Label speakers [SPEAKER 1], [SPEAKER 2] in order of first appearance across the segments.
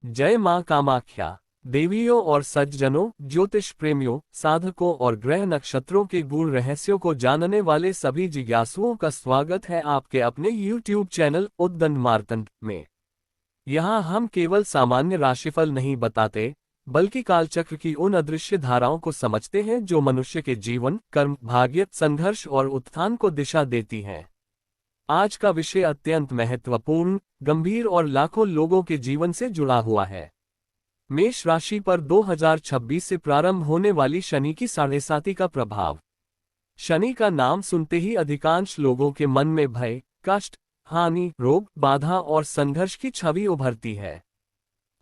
[SPEAKER 1] जय मां कामाख्या। देवियों और सज्जनों, ज्योतिष प्रेमियों, साधकों और ग्रह नक्षत्रों के गूढ़ रहस्यों को जानने वाले सभी जिज्ञासुओं का स्वागत है आपके अपने YouTube चैनल उद्दंड मार्तंड में। यहाँ हम केवल सामान्य राशिफल नहीं बताते, बल्कि कालचक्र की उन अदृश्य धाराओं को समझते हैं जो मनुष्य के जीवन, कर्म, भाग्य, संघर्ष और उत्थान को दिशा देती हैं। आज का विषय अत्यंत महत्वपूर्ण, गंभीर और लाखों लोगों के जीवन से जुड़ा हुआ है। मेष राशि पर 2026 से प्रारंभ होने वाली शनि की साढ़ेसाती का प्रभाव। शनि का नाम सुनते ही अधिकांश लोगों के मन में भय, कष्ट, हानि, रोग, बाधा और संघर्ष की छवि उभरती है।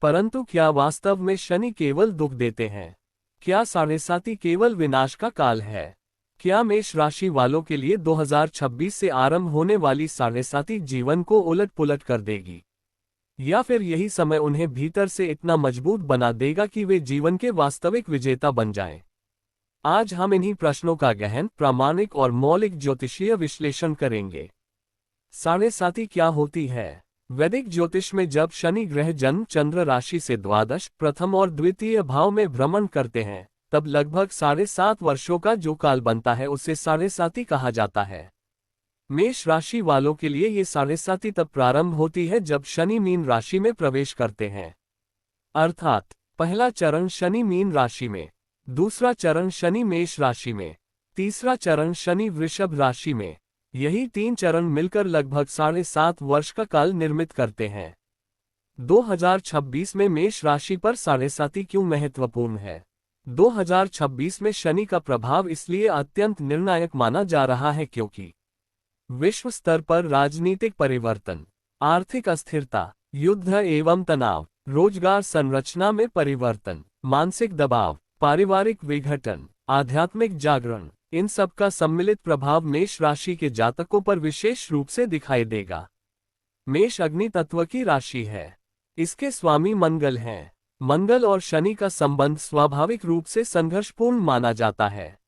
[SPEAKER 1] परंतु क्या वास्तव में शनि केवल दुख देते हैं? क्या साढ़ेसाती केवल विनाश का काल है? क्या मेष राशि वालों के लिए 2026 से आरंभ होने वाली साढ़ेसाती जीवन को उलट-पुलट कर देगी? या फिर यही समय उन्हें भीतर से इतना मजबूत बना देगा कि वे जीवन के वास्तविक विजेता बन जाएं? आज हम इन्हीं प्रश्नों का गहन, प्रामाणिक और मौलिक ज्योतिषीय विश्लेषण करेंगे। साढ़ेसाती क्या होती है? वैदिक ज्योतिष में जब शनि ग्रह जन्म चंद्र राशि से द्वादश, प्रथम और द्वितीय भाव में भ्रमण करते हैं, तब लगभग 7.5 वर्षों का जो काल बनता है उसे साढ़ेसाती कहा जाता है। मेष राशि वालों के लिए ये साढ़ेसाती तब प्रारंभ होती है जब शनि मीन राशि में प्रवेश करते हैं। अर्थात पहला चरण शनि मीन राशि में, दूसरा चरण शनि मेष राशि में, तीसरा चरण शनि वृषभ राशि में। यही 3 चरण मिलकर लगभग 7.5 वर्ष का काल निर्मित करते हैं। 2026 में मेष राशि पर साढ़ेसाती क्यों महत्वपूर्ण है? 2026 में शनि का प्रभाव इसलिए अत्यंत निर्णायक माना जा रहा है क्योंकि विश्व स्तर पर राजनीतिक परिवर्तन, आर्थिक अस्थिरता, युद्ध एवं तनाव, रोजगार संरचना में परिवर्तन, मानसिक दबाव, पारिवारिक विघटन, आध्यात्मिक जागरण, इन सब का सम्मिलित प्रभाव मेष राशि के जातकों पर विशेष रूप से दिखाई देगा। मेष अग्नि तत्व की राशि है। इसके स्वामी मंगल हैं। मंगल और शनि का संबंध स्वाभाविक रूप से संघर्षपूर्ण माना जाता है।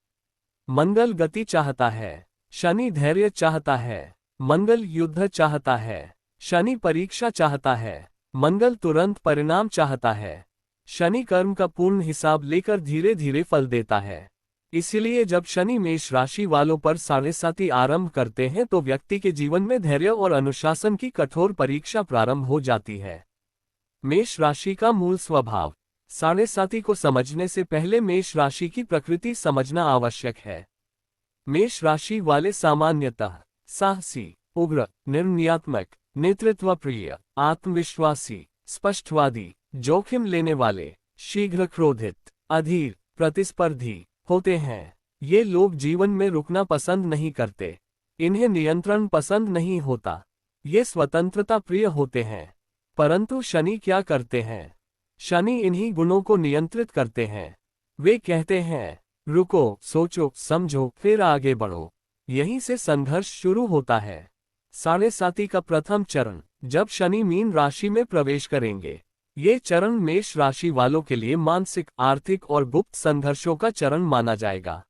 [SPEAKER 1] मंगल गति चाहता है, शनि धैर्य चाहता है। मंगल युद्ध चाहता है, शनि परीक्षा चाहता है। मंगल तुरंत परिणाम चाहता है, शनि कर्म का पूर्ण हिसाब लेकर धीरे धीरे फल देता है। इसलिए जब शनि मेष राशि वालों पर साढ़ेसाती आरंभ करते हैं तो व्यक्ति के जीवन में धैर्य और अनुशासन की कठोर परीक्षा प्रारंभ हो जाती है। मेष राशि का मूल स्वभाव। साढ़ेसाती को समझने से पहले मेष राशि की प्रकृति समझना आवश्यक है। मेष राशि वाले सामान्यतः साहसी, उग्र, निर्णयात्मक, नेतृत्व प्रिय, आत्मविश्वासी, स्पष्टवादी, जोखिम लेने वाले, शीघ्र क्रोधित, अधीर, प्रतिस्पर्धी होते हैं। ये लोग जीवन में रुकना पसंद नहीं करते। इन्हें नियंत्रण पसंद नहीं होता। ये स्वतंत्रता प्रिय होते हैं। परंतु शनि क्या करते हैं? शनि इन्हीं गुणों को नियंत्रित करते हैं। वे कहते हैं, रुको, सोचो, समझो, फिर आगे बढ़ो। यहीं से संघर्ष शुरू होता है। साढ़ेसाती का प्रथम चरण, जब शनि मीन राशि में प्रवेश करेंगे। ये चरण मेष राशि वालों के लिए मानसिक, आर्थिक और गुप्त संघर्षों का चरण माना जाएगा।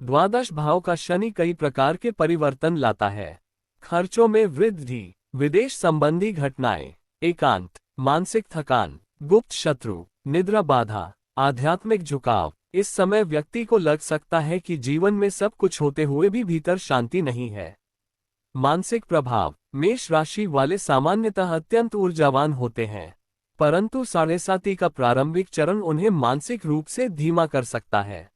[SPEAKER 1] द्वादश भाव का शनि कई प्रकार के परिवर्तन लाता है। खर्चों में वृद्धि, विदेश संबंधी घटनाएं, एकांत, मानसिक थकान, गुप्त शत्रु, निद्रा बाधा, आध्यात्मिक झुकाव। इस समय व्यक्ति को लग सकता है कि जीवन में सब कुछ होते हुए भी भीतर शांति नहीं है। मानसिक प्रभाव। मेष राशि वाले सामान्यतः अत्यंत ऊर्जावान होते हैं, परंतु साढ़ेसाती का प्रारंभिक चरण उन्हें मानसिक रूप से धीमा कर सकता है।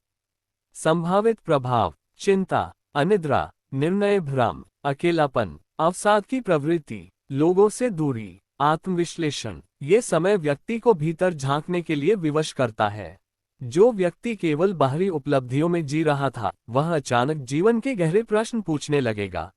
[SPEAKER 1] संभावित प्रभाव। चिंता, अनिद्रा, निर्णय भ्रम, अकेलापन, अवसाद की प्रवृत्ति, लोगों से दूरी, आत्मविश्लेषण। ये समय व्यक्ति को भीतर झांकने के लिए विवश करता है। जो व्यक्ति केवल बाहरी उपलब्धियों में जी रहा था, वह अचानक जीवन के गहरे प्रश्न पूछने लगेगा।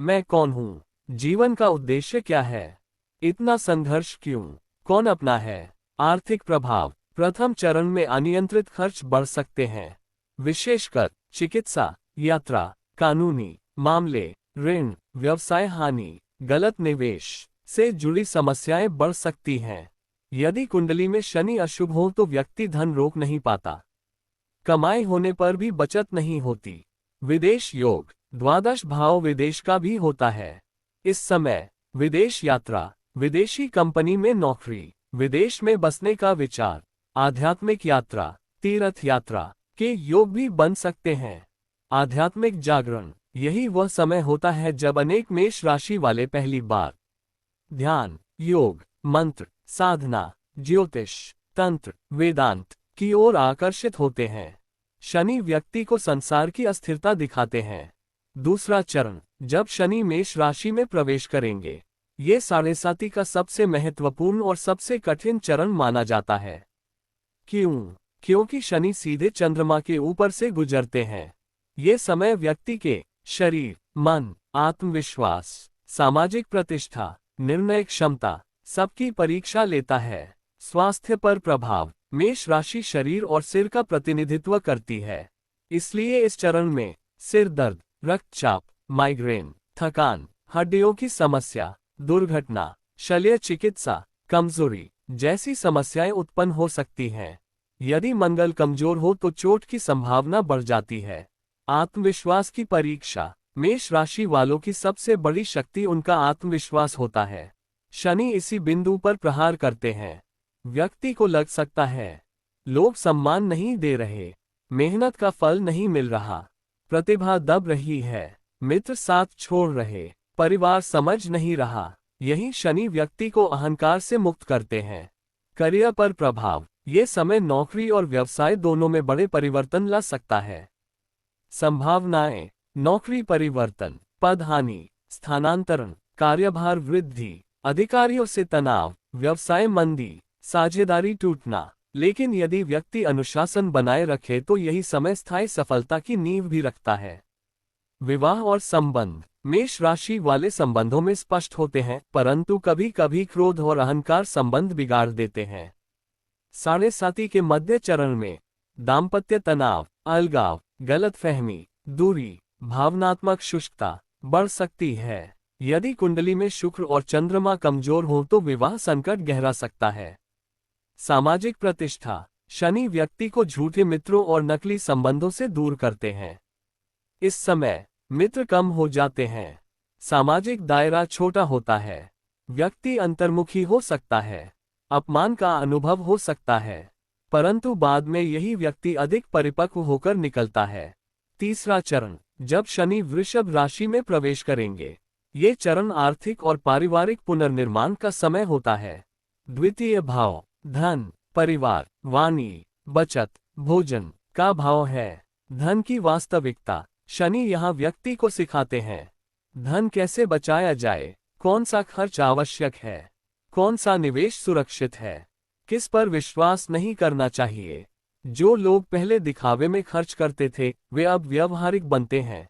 [SPEAKER 1] मैं कौन हूँ? जीवन का उद्देश्य क्या है? इतना संघर्ष क्यों? कौन अपना है? आर्थिक प्रभाव। प्रथम चरण में अनियंत्रित खर्च बढ़ सकते हैं, विशेषकर चिकित्सा, यात्रा, कानूनी मामले, ऋण, व्यवसाय हानि, गलत निवेश से जुड़ी समस्याएं बढ़ सकती हैं। यदि कुंडली में शनि अशुभ हो तो व्यक्ति धन रोक नहीं पाता। कमाई होने पर भी बचत नहीं होती। विदेश योग। द्वादश भाव विदेश का भी होता है। इस समय विदेश यात्रा, विदेशी कंपनी में नौकरी, विदेश में बसने का विचार, आध्यात्मिक यात्रा, तीर्थ यात्रा के योग भी बन सकते हैं। आध्यात्मिक जागरण, यही वह समय होता है जब अनेक मेष राशि वाले पहली बार ध्यान, योग, मंत्र, साधना, ज्योतिष, तंत्र, वेदांत की ओर आकर्षित होते हैं। शनि व्यक्ति को संसार की अस्थिरता दिखाते हैं। दूसरा चरण, जब शनि मेष राशि में प्रवेश करेंगे, ये साढ़ेसाती का सबसे महत्वपूर्ण और सबसे कठिन चरण माना जाता है। क्यों? क्योंकि शनि सीधे चंद्रमा के ऊपर से गुजरते हैं। ये समय व्यक्ति के शरीर, मन, आत्मविश्वास, सामाजिक प्रतिष्ठा, निर्णय क्षमता सबकी परीक्षा लेता है। स्वास्थ्य पर प्रभाव, मेष राशि शरीर और सिर का प्रतिनिधित्व करती है। इसलिए इस चरण में सिर दर्द, रक्तचाप, माइग्रेन, थकान, हड्डियों की समस्या, दुर्घटना, शल्य चिकित्सा, कमजोरी जैसी समस्याएं उत्पन्न हो सकती हैं। यदि मंगल कमजोर हो तो चोट की संभावना बढ़ जाती है। आत्मविश्वास की परीक्षा, मेष राशि वालों की सबसे बड़ी शक्ति उनका आत्मविश्वास होता है। शनि इसी बिंदु पर प्रहार करते हैं। व्यक्ति को लग सकता है लोग सम्मान नहीं दे रहे, मेहनत का फल नहीं मिल रहा, प्रतिभा दब रही है, मित्र साथ छोड़ रहे, परिवार समझ नहीं रहा। यही शनि व्यक्ति को अहंकार से मुक्त करते हैं। करियर पर प्रभाव, ये समय नौकरी और व्यवसाय दोनों में बड़े परिवर्तन ला सकता है। संभावनाएं, नौकरी परिवर्तन, पद हानि, स्थानांतरण, कार्यभार वृद्धि, अधिकारियों से तनाव, व्यवसाय मंदी, साझेदारी टूटना। लेकिन यदि व्यक्ति अनुशासन बनाए रखे तो यही समय स्थायी सफलता की नींव भी रखता है। विवाह और संबंध, मेष राशि वाले संबंधों में स्पष्ट होते हैं, परंतु कभी कभी क्रोध और अहंकार संबंध बिगाड़ देते हैं। साढ़ेसाती के मध्य चरण में दाम्पत्य तनाव, अलगाव, गलतफहमी, दूरी, भावनात्मक शुष्कता बढ़ सकती है। यदि कुंडली में शुक्र और चंद्रमा कमजोर हो तो विवाह संकट गहरा सकता है। सामाजिक प्रतिष्ठा, शनि व्यक्ति को झूठे मित्रों और नकली संबंधों से दूर करते हैं। इस समय मित्र कम हो जाते हैं, सामाजिक दायरा छोटा होता है, व्यक्ति अंतर्मुखी हो सकता है, अपमान का अनुभव हो सकता है, परंतु बाद में यही व्यक्ति अधिक परिपक्व होकर निकलता है। तीसरा चरण, जब शनि वृषभ राशि में प्रवेश करेंगे, ये चरण आर्थिक और पारिवारिक पुनर्निर्माण का समय होता है। द्वितीय भाव, धन, परिवार, वाणी, बचत, भोजन का भाव है। धन की वास्तविकता, शनि यहाँ व्यक्ति को सिखाते हैं धन कैसे बचाया जाए, कौन सा खर्च आवश्यक है, कौन सा निवेश सुरक्षित है, किस पर विश्वास नहीं करना चाहिए। जो लोग पहले दिखावे में खर्च करते थे वे अब व्यावहारिक बनते हैं।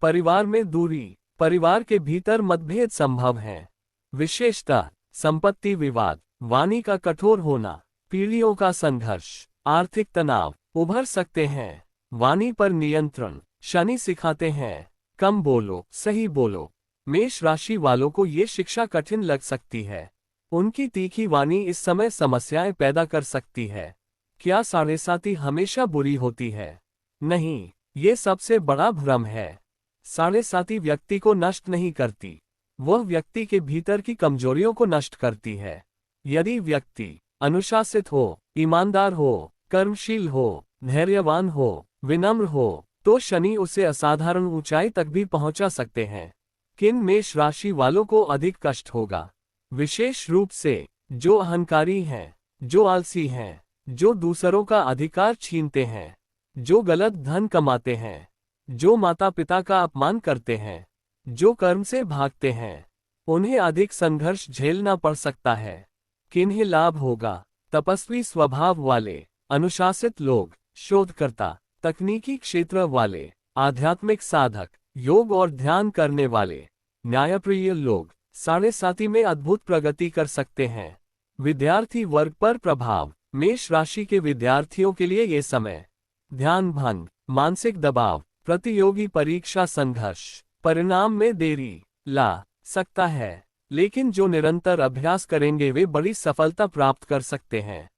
[SPEAKER 1] परिवार में दूरी, परिवार के भीतर मतभेद संभव हैं। विशेषतः संपत्ति विवाद, वाणी का कठोर होना, पीढ़ियों का संघर्ष, आर्थिक तनाव उभर सकते हैं। वाणी पर नियंत्रण, शनि सिखाते हैं कम बोलो, सही बोलो। मेष राशि वालों को ये शिक्षा कठिन लग सकती है। उनकी तीखी वाणी इस समय समस्याएं पैदा कर सकती है। क्या साढ़ेसाती हमेशा बुरी होती है? नहीं, ये सबसे बड़ा भ्रम है। साढ़ेसाती व्यक्ति को नष्ट नहीं करती, वह व्यक्ति के भीतर की कमजोरियों को नष्ट करती है। यदि व्यक्ति अनुशासित हो, ईमानदार हो, कर्मशील हो, धैर्यवान हो, विनम्र हो, तो शनि उसे असाधारण ऊंचाई तक भी पहुंचा सकते हैं। किन मेष राशि वालों को अधिक कष्ट होगा? विशेष रूप से जो अहंकारी हैं, जो आलसी हैं, जो दूसरों का अधिकार छीनते हैं, जो गलत धन कमाते हैं, जो माता पिता का अपमान करते हैं, जो कर्म से भागते हैं, उन्हें अधिक संघर्ष झेलना पड़ सकता है। किन्हें लाभ होगा? तपस्वी स्वभाव वाले, अनुशासित लोग, शोधकर्ता, तकनीकी क्षेत्र वाले, आध्यात्मिक साधक, योग और ध्यान करने वाले, न्यायप्रिय लोग साढ़ेसाती में अद्भुत प्रगति कर सकते हैं। विद्यार्थी वर्ग पर प्रभाव, मेष राशि के विद्यार्थियों के लिए ये समय ध्यान भंग, मानसिक दबाव, प्रतियोगी परीक्षा संघर्ष, परिणाम में देरी ला सकता है, लेकिन जो निरंतर अभ्यास करेंगे वे बड़ी सफलता प्राप्त कर सकते हैं।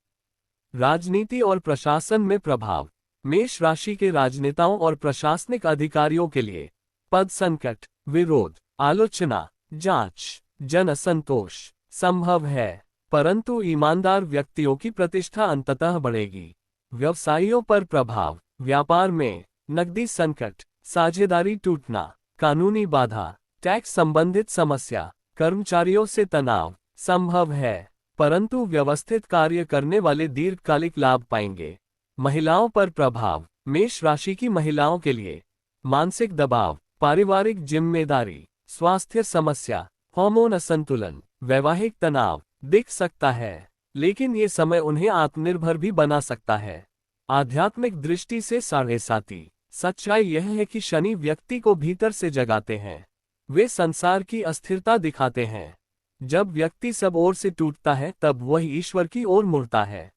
[SPEAKER 1] राजनीति और प्रशासन में प्रभाव, मेष राशि के राजनेताओं और प्रशासनिक अधिकारियों के लिए पद संकट, विरोध, आलोचना, जांच, जन असंतोष संभव है। परंतु ईमानदार व्यक्तियों की प्रतिष्ठा अंततः बढ़ेगी। व्यवसायियों पर प्रभाव, व्यापार में नकदी संकट, साझेदारी टूटना, कानूनी बाधा, टैक्स संबंधित समस्या, कर्मचारियों से तनाव संभव है, परंतु व्यवस्थित कार्य करने वाले दीर्घकालिक लाभ पाएंगे। महिलाओं पर प्रभाव, मेष राशि की महिलाओं के लिए मानसिक दबाव, पारिवारिक जिम्मेदारी, स्वास्थ्य समस्या, हार्मोन असंतुलन, वैवाहिक तनाव दिख सकता है, लेकिन ये समय उन्हें आत्मनिर्भर भी बना सकता है। आध्यात्मिक दृष्टि से साढ़े साती, सच्चाई यह है कि शनि व्यक्ति को भीतर से जगाते हैं। वे संसार की अस्थिरता दिखाते हैं। जब व्यक्ति सब ओर से टूटता है तब वह ईश्वर की ओर मुड़ता है।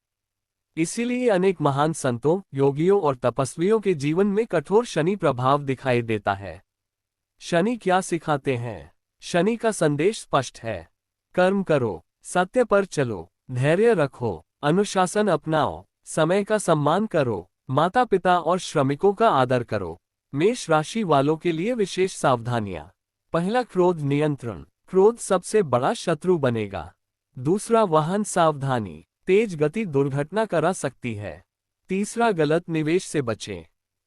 [SPEAKER 1] इसीलिए अनेक महान संतों, योगियों और तपस्वियों के जीवन में कठोर शनि प्रभाव दिखाई देता है। शनि क्या सिखाते हैं? शनि का संदेश स्पष्ट है। कर्म करो, सत्य पर चलो, धैर्य रखो, अनुशासन अपनाओ, समय का सम्मान करो, माता पिता और श्रमिकों का आदर करो। मेष राशि वालों के लिए विशेष सावधानियां। पहला, क्रोध नियंत्रण। क्रोध सबसे बड़ा शत्रु बनेगा। दूसरा, वाहन सावधानी, तेज गति दुर्घटना करा सकती है। तीसरा, गलत निवेश से बचें,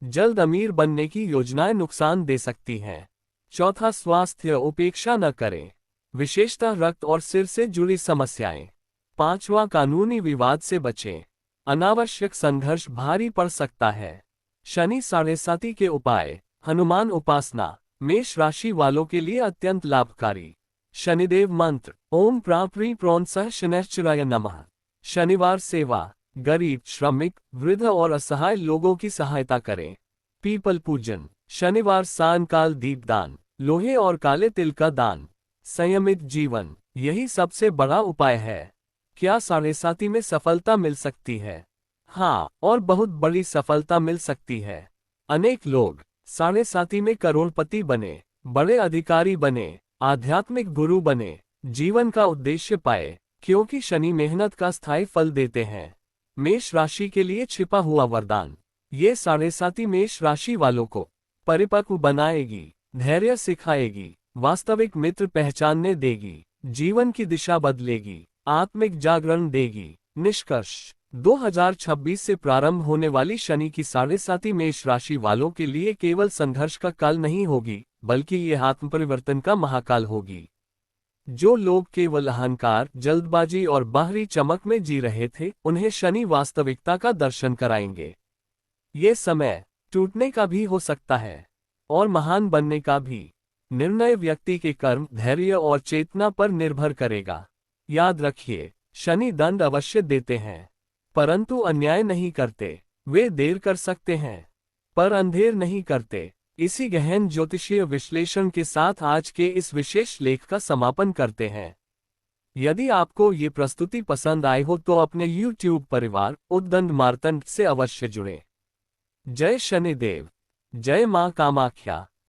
[SPEAKER 1] जल्द अमीर बनने की योजनाएं नुकसान दे सकती हैं। चौथा, स्वास्थ्य उपेक्षा न करें, विशेषतः रक्त और सिर से जुड़ी समस्याएं। पांचवा, कानूनी विवाद से बचें, अनावश्यक संघर्ष भारी पड़ सकता है। शनि साढ़े साती के उपाय, हनुमान उपासना मेष राशि वालों के लिए अत्यंत लाभकारी। शनिदेव मंत्र, ओम प्राप्री प्रोन्सः शनैश्चराय नमः। शनिवार सेवा, गरीब, श्रमिक, वृद्ध और असहाय लोगों की सहायता करें। पीपल पूजन, शनिवार सायंकाल दीपदान, लोहे और काले तिल का दान। संयमित जीवन, यही सबसे बड़ा उपाय है। क्या साढ़े साती में सफलता मिल सकती है? हाँ, और बहुत बड़ी सफलता मिल सकती है। अनेक लोग साढ़े साती में करोड़पति बने, बड़े अधिकारी बने, आध्यात्मिक गुरु बने, जीवन का उद्देश्य पाए, क्योंकि शनि मेहनत का स्थायी फल देते हैं। मेष राशि के लिए छिपा हुआ वरदान, ये साढ़े साती मेष राशि वालों को परिपक्व बनाएगी, धैर्य सिखाएगी, वास्तविक मित्र पहचानने देगी, जीवन की दिशा बदलेगी, आत्मिक जागरण देगी। निष्कर्ष, 2026 से प्रारंभ होने वाली शनि की साढ़े साती मेष राशि वालों के लिए केवल संघर्ष का काल नहीं होगी, बल्कि ये आत्मपरिवर्तन का महाकाल होगी। जो लोग केवल अहंकार, जल्दबाजी और बाहरी चमक में जी रहे थे, उन्हें शनि वास्तविकता का दर्शन कराएंगे। ये समय टूटने का भी हो सकता है और महान बनने का भी। निर्णय व्यक्ति के कर्म, धैर्य और चेतना पर निर्भर करेगा। याद रखिए, शनि दंड अवश्य देते हैं, परंतु अन्याय नहीं करते। वे देर कर सकते हैं, पर अंधेर नहीं करते। इसी गहन ज्योतिषीय विश्लेषण के साथ आज के इस विशेष लेख का समापन करते हैं। यदि आपको ये प्रस्तुति पसंद आई हो तो अपने YouTube परिवार उद्दंड मार्तंड से अवश्य जुड़ें। जय शनिदेव, जय मां कामाख्या।